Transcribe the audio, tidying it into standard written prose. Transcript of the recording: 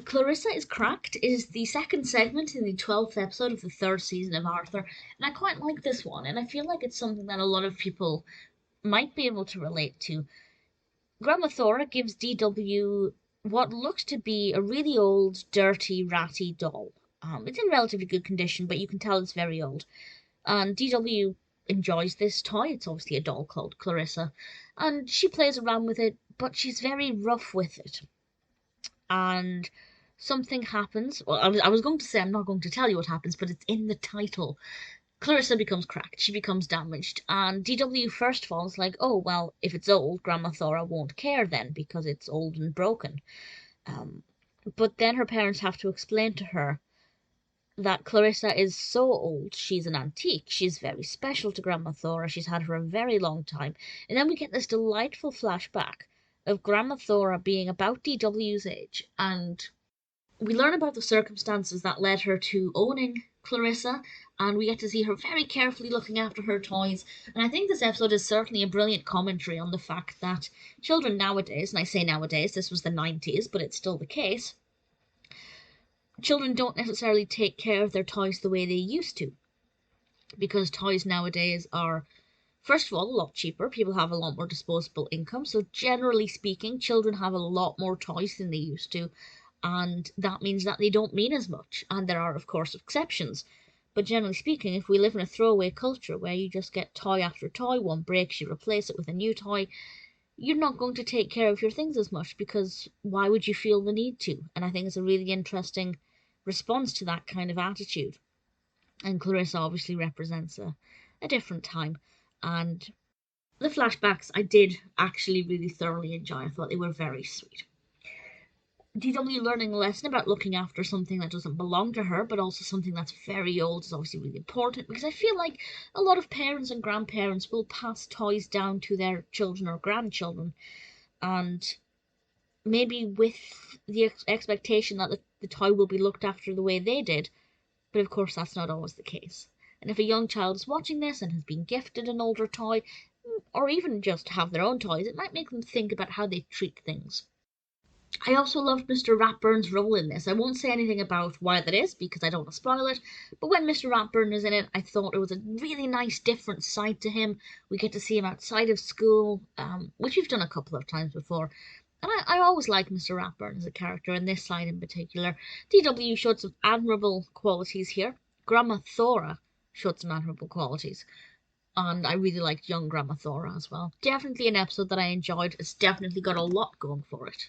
Clarissa is Cracked is the second segment in the 12th episode of the third season of Arthur, and I quite like this one, and I feel like it's something that a lot of people might be able to relate to. Grandma Thora gives DW what looks to be a really old, dirty, ratty doll. It's in relatively good condition, but you can tell it's very old. And DW enjoys this toy. It's obviously a doll called Clarissa, and she plays around with it, but she's very rough with it. And something happens. Well, I was going to say I'm not going to tell you what happens, but it's in the title. Clarissa becomes cracked, she becomes damaged, and DW first of all is like, oh, well, if it's old, Grandma Thora won't care then, because it's old and broken. But then her parents have to explain to her that Clarissa is so old, she's an antique, she's very special to Grandma Thora, she's had her a very long time, and then we get this delightful flashback of Grandma Thora being about DW's age, and we learn about the circumstances that led her to owning Clarissa, and we get to see her very carefully looking after her toys. And I think this episode is certainly a brilliant commentary on the fact that children nowadays, and I say nowadays, this was the 90s, but it's still the case, children don't necessarily take care of their toys the way they used to. Because toys nowadays are, first of all, a lot cheaper. People have a lot more disposable income. So generally speaking, children have a lot more toys than they used to. And that means that they don't mean as much. And there are, of course, exceptions. But generally speaking, if we live in a throwaway culture where you just get toy after toy, one breaks, you replace it with a new toy, you're not going to take care of your things as much, because why would you feel the need to? And I think it's a really interesting response to that kind of attitude. And Clarissa obviously represents a different time. And the flashbacks I did actually really thoroughly enjoy. I thought they were very sweet. DW learning a lesson about looking after something that doesn't belong to her, but also something that's very old, is obviously really important, because I feel like a lot of parents and grandparents will pass toys down to their children or grandchildren, and maybe with the expectation that the toy will be looked after the way they did, but of course that's not always the case. And if a young child is watching this and has been gifted an older toy, or even just have their own toys, it might make them think about how they treat things. I also loved Mr. Ratburn's role in this. I won't say anything about why that is, because I don't want to spoil it, but when Mr. Ratburn is in it, I thought it was a really nice different side to him. We get to see him outside of school, which we've done a couple of times before. And I always like Mr. Ratburn as a character, and this side in particular. DW showed some admirable qualities here. Grandma Thora showed some admirable qualities. And I really liked young Grandma Thora as well. Definitely an episode that I enjoyed. It's definitely got a lot going for it.